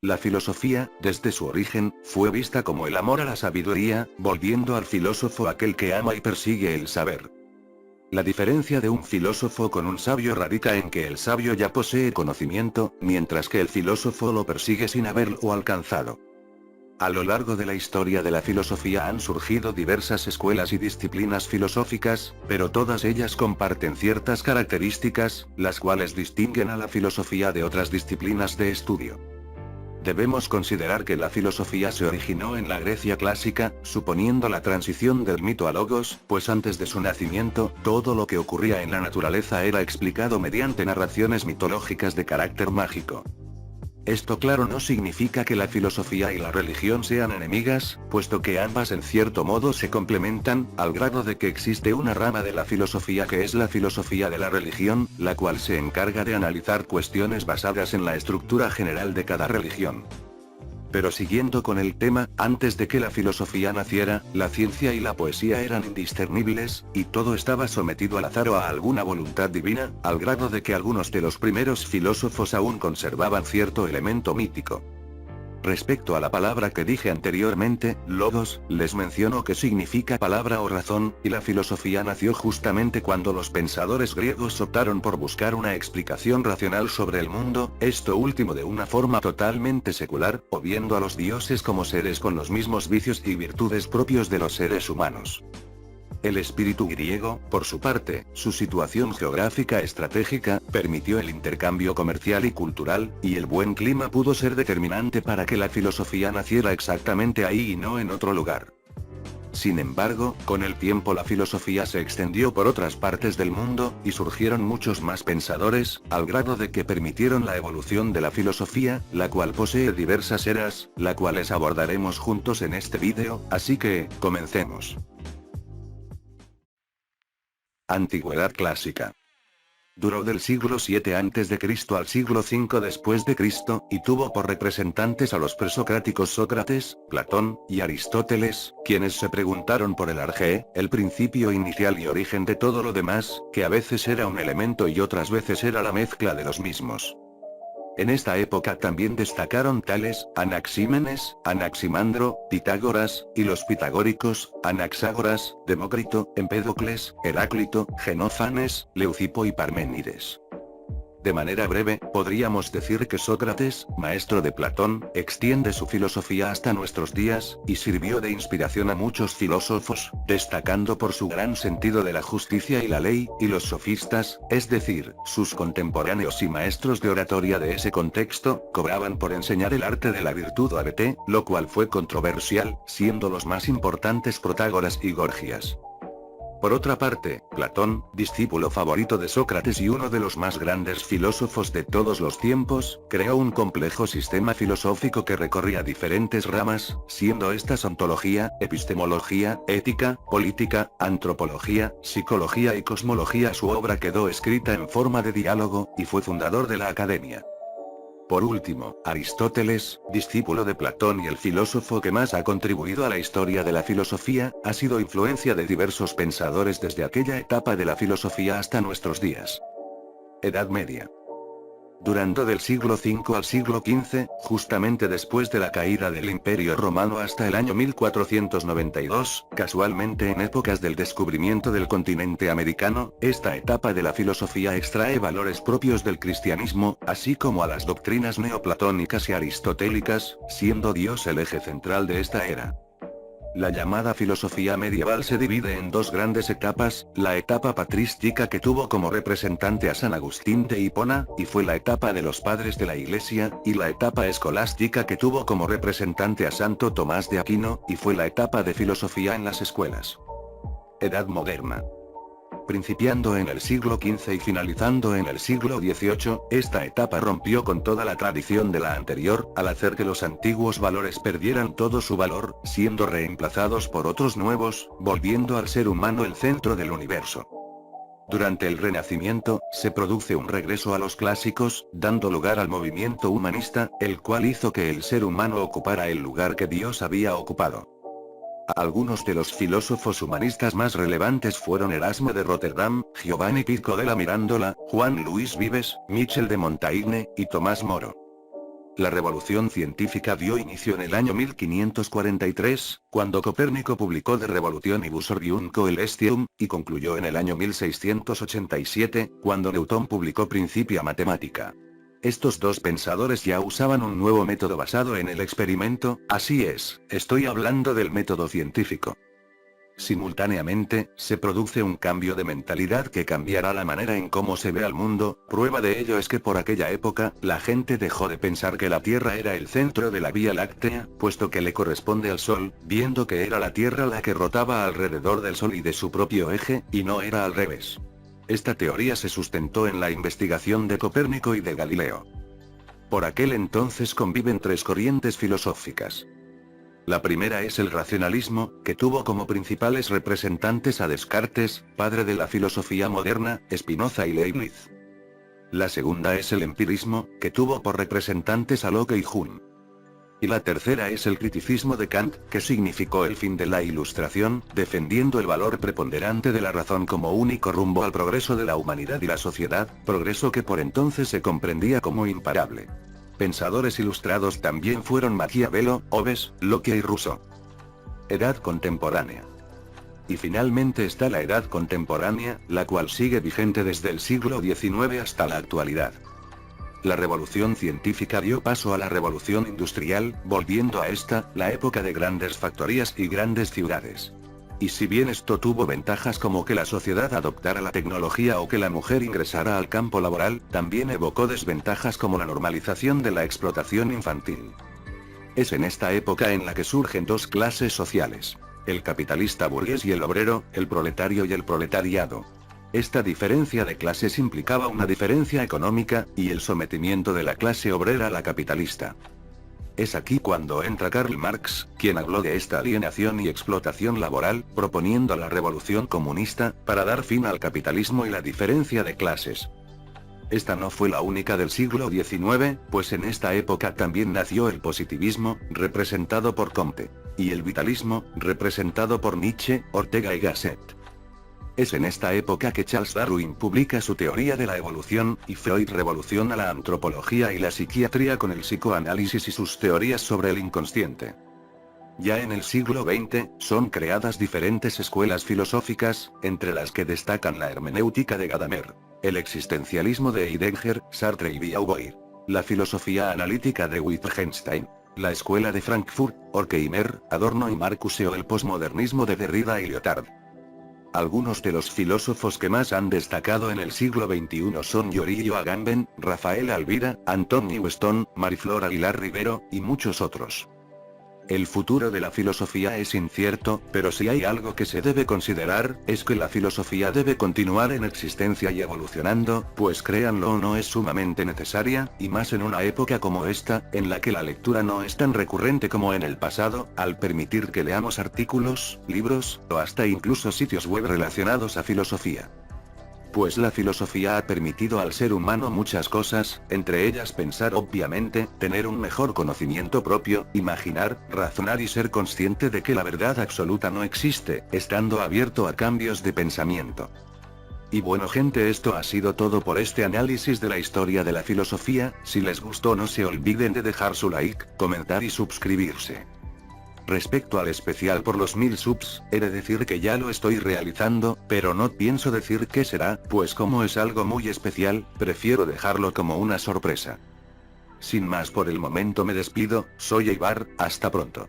La filosofía, desde su origen, fue vista como el amor a la sabiduría, volviendo al filósofo aquel que ama y persigue el saber. La diferencia de un filósofo con un sabio radica en que el sabio ya posee conocimiento, mientras que el filósofo lo persigue sin haberlo alcanzado. A lo largo de la historia de la filosofía han surgido diversas escuelas y disciplinas filosóficas, pero todas ellas comparten ciertas características, las cuales distinguen a la filosofía de otras disciplinas de estudio. Debemos considerar que la filosofía se originó en la Grecia clásica, suponiendo la transición del mito a logos, pues antes de su nacimiento, todo lo que ocurría en la naturaleza era explicado mediante narraciones mitológicas de carácter mágico. Esto claro no significa que la filosofía y la religión sean enemigas, puesto que ambas en cierto modo se complementan, al grado de que existe una rama de la filosofía que es la filosofía de la religión, la cual se encarga de analizar cuestiones basadas en la estructura general de cada religión. Pero siguiendo con el tema, antes de que la filosofía naciera, la ciencia y la poesía eran indiscernibles, y todo estaba sometido al azar o a alguna voluntad divina, al grado de que algunos de los primeros filósofos aún conservaban cierto elemento mítico. Respecto a la palabra que dije anteriormente, logos, les menciono que significa palabra o razón, y la filosofía nació justamente cuando los pensadores griegos optaron por buscar una explicación racional sobre el mundo, esto último de una forma totalmente secular, o viendo a los dioses como seres con los mismos vicios y virtudes propios de los seres humanos. El espíritu griego, por su parte, su situación geográfica estratégica, permitió el intercambio comercial y cultural, y el buen clima pudo ser determinante para que la filosofía naciera exactamente ahí y no en otro lugar. Sin embargo, con el tiempo la filosofía se extendió por otras partes del mundo, y surgieron muchos más pensadores, al grado de que permitieron la evolución de la filosofía, la cual posee diversas eras, las cuales abordaremos juntos en este vídeo, así que, comencemos. Antigüedad clásica. Duró del siglo VII a.C. al siglo V después de Cristo, y tuvo por representantes a los presocráticos Sócrates, Platón, y Aristóteles, quienes se preguntaron por el arjé, el principio inicial y origen de todo lo demás, que a veces era un elemento y otras veces era la mezcla de los mismos. En esta época también destacaron tales, Anaxímenes, Anaximandro, Pitágoras, y los pitagóricos, Anaxágoras, Demócrito, Empédocles, Heráclito, Genófanes, Leucipo y Parménides. De manera breve, podríamos decir que Sócrates, maestro de Platón, extiende su filosofía hasta nuestros días, y sirvió de inspiración a muchos filósofos, destacando por su gran sentido de la justicia y la ley, y los sofistas, es decir, sus contemporáneos y maestros de oratoria de ese contexto, cobraban por enseñar el arte de la virtud o arete, lo cual fue controversial, siendo los más importantes Protágoras y Gorgias. Por otra parte, Platón, discípulo favorito de Sócrates y uno de los más grandes filósofos de todos los tiempos, creó un complejo sistema filosófico que recorría diferentes ramas, siendo estas ontología, epistemología, ética, política, antropología, psicología y cosmología. Su obra quedó escrita en forma de diálogo, y fue fundador de la academia. Por último, Aristóteles, discípulo de Platón y el filósofo que más ha contribuido a la historia de la filosofía, ha sido influencia de diversos pensadores desde aquella etapa de la filosofía hasta nuestros días. Edad Media. Durante del siglo V al siglo XV, justamente después de la caída del Imperio Romano hasta el año 1492, casualmente en épocas del descubrimiento del continente americano, esta etapa de la filosofía extrae valores propios del cristianismo, así como a las doctrinas neoplatónicas y aristotélicas, siendo Dios el eje central de esta era. La llamada filosofía medieval se divide en dos grandes etapas, la etapa patrística que tuvo como representante a San Agustín de Hipona, y fue la etapa de los padres de la Iglesia, y la etapa escolástica que tuvo como representante a Santo Tomás de Aquino, y fue la etapa de filosofía en las escuelas. Edad Moderna. Principiando en el siglo XV y finalizando en el siglo XVIII, esta etapa rompió con toda la tradición de la anterior, al hacer que los antiguos valores perdieran todo su valor, siendo reemplazados por otros nuevos, volviendo al ser humano el centro del universo. Durante el Renacimiento, se produce un regreso a los clásicos, dando lugar al movimiento humanista, el cual hizo que el ser humano ocupara el lugar que Dios había ocupado. Algunos de los filósofos humanistas más relevantes fueron Erasmo de Rotterdam, Giovanni Pico della Mirandola, Juan Luis Vives, Michel de Montaigne, y Tomás Moro. La revolución científica dio inicio en el año 1543, cuando Copérnico publicó De Revolutionibus Orbium Coelestium, y concluyó en el año 1687, cuando Newton publicó Principia Mathematica. Estos dos pensadores ya usaban un nuevo método basado en el experimento, así es, estoy hablando del método científico. Simultáneamente, se produce un cambio de mentalidad que cambiará la manera en cómo se ve al mundo. Prueba de ello es que por aquella época, la gente dejó de pensar que la Tierra era el centro de la Vía Láctea, puesto que le corresponde al Sol, viendo que era la Tierra la que rotaba alrededor del Sol y de su propio eje, y no era al revés. Esta teoría se sustentó en la investigación de Copérnico y de Galileo. Por aquel entonces conviven tres corrientes filosóficas. La primera es el racionalismo, que tuvo como principales representantes a Descartes, padre de la filosofía moderna, Spinoza y Leibniz. La segunda es el empirismo, que tuvo por representantes a Locke y Hume. Y la tercera es el criticismo de Kant, que significó el fin de la Ilustración, defendiendo el valor preponderante de la razón como único rumbo al progreso de la humanidad y la sociedad, progreso que por entonces se comprendía como imparable. Pensadores ilustrados también fueron Maquiavelo, Hobbes, Locke y Rousseau. Edad contemporánea. Y finalmente está la edad contemporánea, la cual sigue vigente desde el siglo XIX hasta la actualidad. La revolución científica dio paso a la revolución industrial, volviendo a esta, la época de grandes factorías y grandes ciudades. Y si bien esto tuvo ventajas como que la sociedad adoptara la tecnología o que la mujer ingresara al campo laboral, también evocó desventajas como la normalización de la explotación infantil. Es en esta época en la que surgen dos clases sociales: el capitalista burgués y el obrero, el proletario y el proletariado. Esta diferencia de clases implicaba una diferencia económica, y el sometimiento de la clase obrera a la capitalista. Es aquí cuando entra Karl Marx, quien habló de esta alienación y explotación laboral, proponiendo la revolución comunista, para dar fin al capitalismo y la diferencia de clases. Esta no fue la única del siglo XIX, pues en esta época también nació el positivismo, representado por Comte, y el vitalismo, representado por Nietzsche, Ortega y Gasset. Es en esta época que Charles Darwin publica su teoría de la evolución, y Freud revoluciona la antropología y la psiquiatría con el psicoanálisis y sus teorías sobre el inconsciente. Ya en el siglo XX, son creadas diferentes escuelas filosóficas, entre las que destacan la hermenéutica de Gadamer, el existencialismo de Heidegger, Sartre y Beauvoir, la filosofía analítica de Wittgenstein, la escuela de Frankfurt, Horkheimer, Adorno y Marcuse o el posmodernismo de Derrida y Lyotard. Algunos de los filósofos que más han destacado en el siglo XXI son Yorillo Agamben, Rafael Alvira, Anthony Weston, Mariflor Aguilar Rivero, y muchos otros. El futuro de la filosofía es incierto, pero si hay algo que se debe considerar, es que la filosofía debe continuar en existencia y evolucionando, pues créanlo o no es sumamente necesaria, y más en una época como esta, en la que la lectura no es tan recurrente como en el pasado, al permitir que leamos artículos, libros, o hasta incluso sitios web relacionados a filosofía. Pues la filosofía ha permitido al ser humano muchas cosas, entre ellas pensar obviamente, tener un mejor conocimiento propio, imaginar, razonar y ser consciente de que la verdad absoluta no existe, estando abierto a cambios de pensamiento. Y bueno gente, esto ha sido todo por este análisis de la historia de la filosofía. Si les gustó no se olviden de dejar su like, comentar y suscribirse. Respecto al especial por los 1000 subs, he de decir que ya lo estoy realizando, pero no pienso decir qué será, pues como es algo muy especial, prefiero dejarlo como una sorpresa. Sin más por el momento me despido, soy Eibar, hasta pronto.